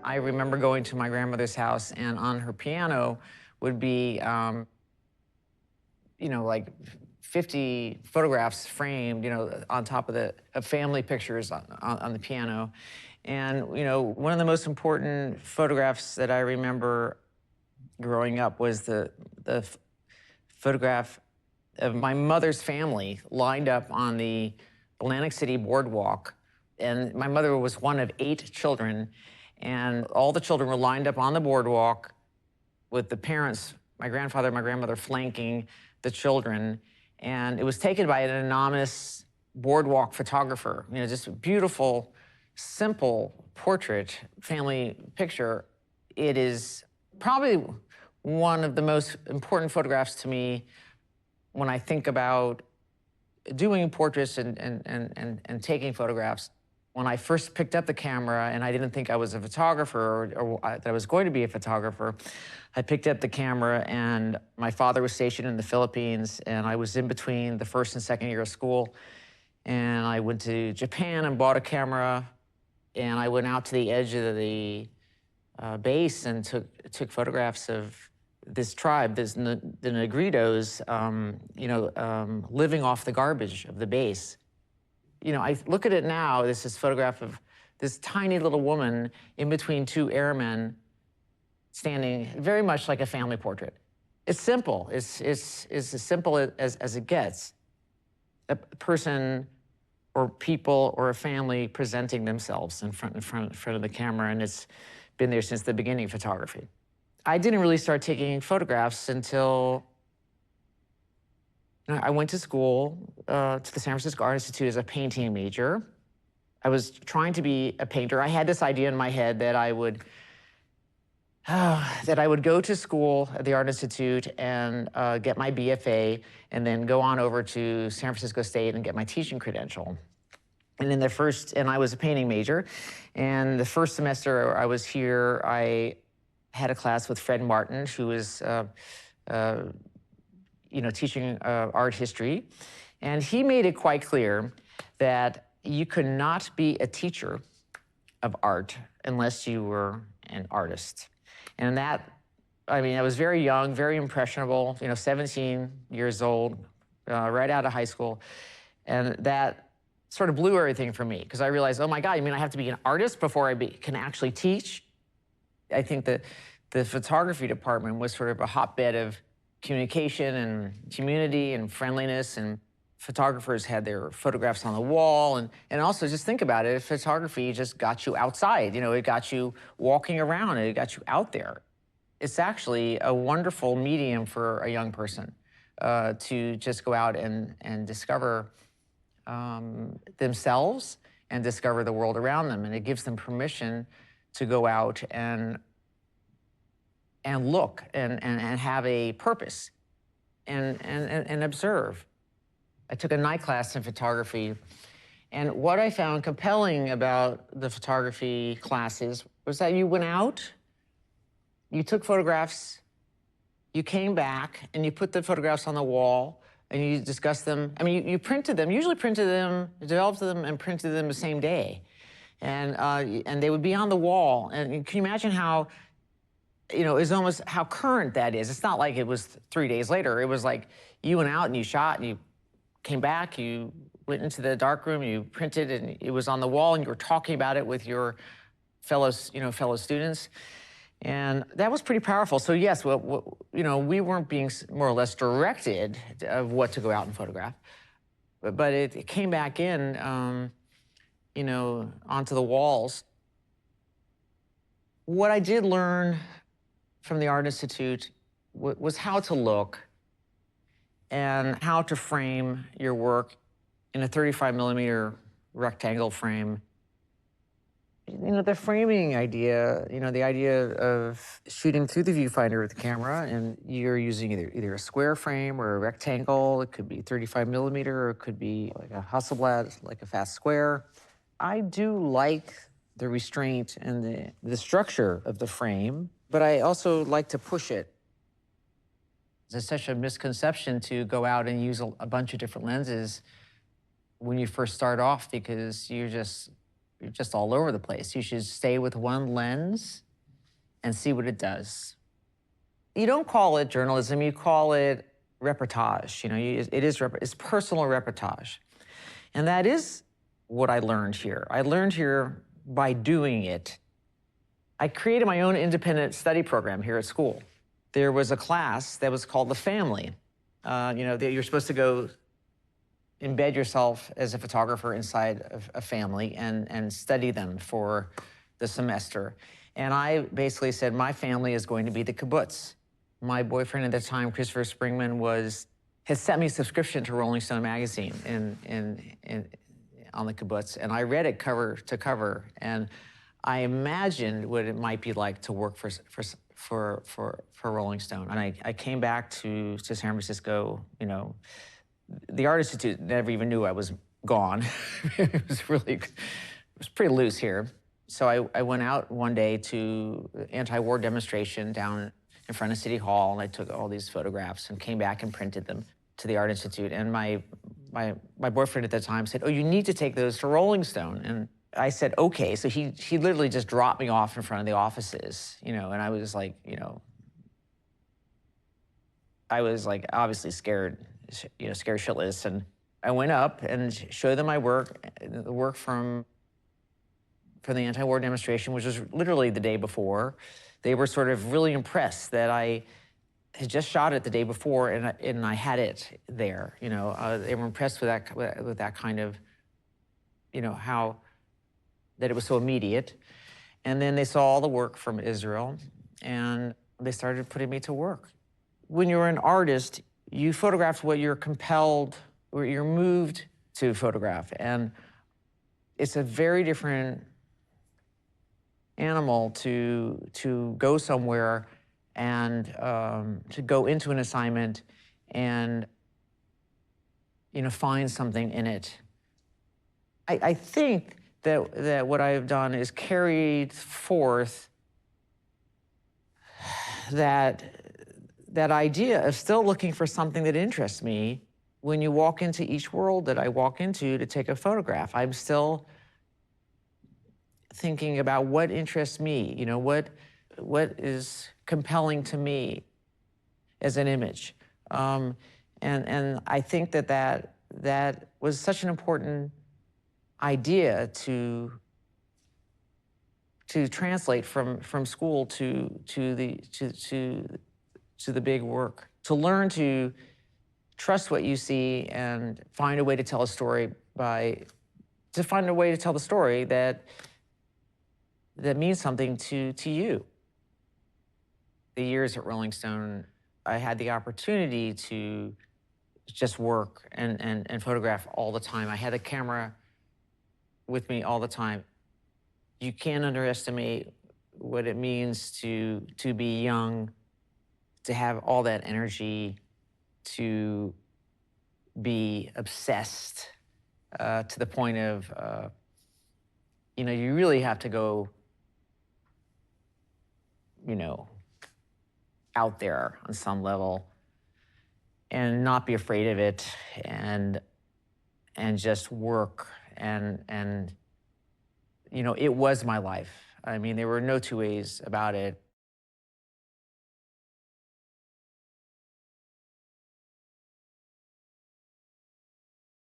I remember going to my grandmother's house, and on her piano would be, like 50 photographs framed, on top of family pictures on the piano. And, one of the most important photographs that I remember growing up was the photograph of my mother's family lined up on the Atlantic City boardwalk. And my mother was one of 8 children, and all the children were lined up on the boardwalk with the parents, my grandfather and my grandmother, flanking the children. And it was taken by an anonymous boardwalk photographer. Just a beautiful, simple portrait, family picture. It is probably one of the most important photographs to me when I think about doing portraits and taking photographs. When I first picked up the camera and I didn't think I was a photographer or that I was going to be a photographer, I picked up the camera, and my father was stationed in the Philippines, and I was in between the first and second year of school. And I went to Japan and bought a camera, and I went out to the edge of the base and took photographs of this tribe, the Negritos, living off the garbage of the base. I look at it now, this is a photograph of this tiny little woman in between 2 airmen standing very much like a family portrait. It's simple. It's as simple as it gets. A person or people or a family presenting themselves in front of the camera, and it's been there since the beginning of photography. I didn't really start taking photographs until I went to school, to the San Francisco Art Institute as a painting major. I was trying to be a painter. I had this idea in my head that I would go to school at the Art Institute and get my BFA, and then go on over to San Francisco State and get my teaching credential. And I was a painting major, and the first semester I was here, I had a class with Fred Martin, who was teaching art history. And he made it quite clear that you could not be a teacher of art unless you were an artist. And I was very young, very impressionable, 17 years old, right out of high school. And that sort of blew everything for me, because I realized, oh my God, you mean I have to be an artist before I can actually teach? I think that the photography department was sort of a hotbed of communication and community and friendliness, and photographers had their photographs on the wall. And also, just think about it, photography just got you outside. It got you walking around, it got you out there. It's actually a wonderful medium for a young person to just go out and discover themselves and discover the world around them. And it gives them permission to go out and look and have a purpose and observe. I took a night class in photography, and what I found compelling about the photography classes was that you went out, you took photographs, you came back, and you put the photographs on the wall, and you discussed them. I mean, you printed them, usually printed them, developed them, and printed them the same day. And they would be on the wall. And can you imagine how, it's almost how current that is? It's not like it was 3 days later. It was like you went out and you shot and you came back, you went into the darkroom, you printed, and it was on the wall, and you were talking about it with your fellow students. And that was pretty powerful. So yes, we weren't being more or less directed of what to go out and photograph, but it came back in, onto the walls. What I did learn from the Art Institute was how to look and how to frame your work in a 35mm rectangle frame. The framing idea, the idea of shooting through the viewfinder with the camera, and you're using either a square frame or a rectangle. It could be 35mm, or it could be like a Hasselblad, like a fast square. I do like the restraint and the structure of the frame, but I also like to push it. There's such a misconception to go out and use a bunch of different lenses when you first start off, because you're just just all over the place. You should stay with one lens and see what it does. You don't call it journalism, you call it reportage. It's personal reportage. And that is what I learned here. I learned here by doing it. I created my own independent study program here at school. There was a class that was called The Family. That you're supposed to go embed yourself as a photographer inside of a family and study them for the semester. And I basically said, my family is going to be the kibbutz. My boyfriend at the time, Christopher Springman, had sent me a subscription to Rolling Stone magazine on the kibbutz, and I read it cover to cover, and I imagined what it might be like to work for Rolling Stone. And I came back to San Francisco. The Art Institute never even knew I was gone. It was pretty loose here. So I went out one day to an anti-war demonstration down in front of City Hall, and I took all these photographs and came back and printed them to the Art Institute. And my boyfriend at the time said, "Oh, you need to take those to Rolling Stone." And I said, "Okay." So he literally just dropped me off in front of the offices, and I was like, obviously scared shitless. And I went up and showed them my work, the work from the anti-war demonstration, which was literally the day before. They were sort of really impressed that I had just shot it the day before, and I had it there. They were impressed with that kind of, how that it was so immediate. And then they saw all the work from Israel, and they started putting me to work. When you're an artist, you photograph what you're compelled or you're moved to photograph, and it's a very different animal to go somewhere and to go into an assignment and find something in it. I think that what I've done is carried forth that idea of still looking for something that interests me. When you walk into each world that I walk into to take a photograph, I'm still thinking about what interests me, what is compelling to me as an image. And I think that was such an important idea to translate from school to the big work. To learn to trust what you see and find a way to tell a story find a way to tell the story that means something to you. The years at Rolling Stone, I had the opportunity to just work and photograph all the time. I had a camera with me all the time. You can't underestimate what it means to be young, to have all that energy, to be obsessed to the point of, you really have to go, out there on some level and not be afraid of it and just work. And it was my life. I mean, there were no two ways about it.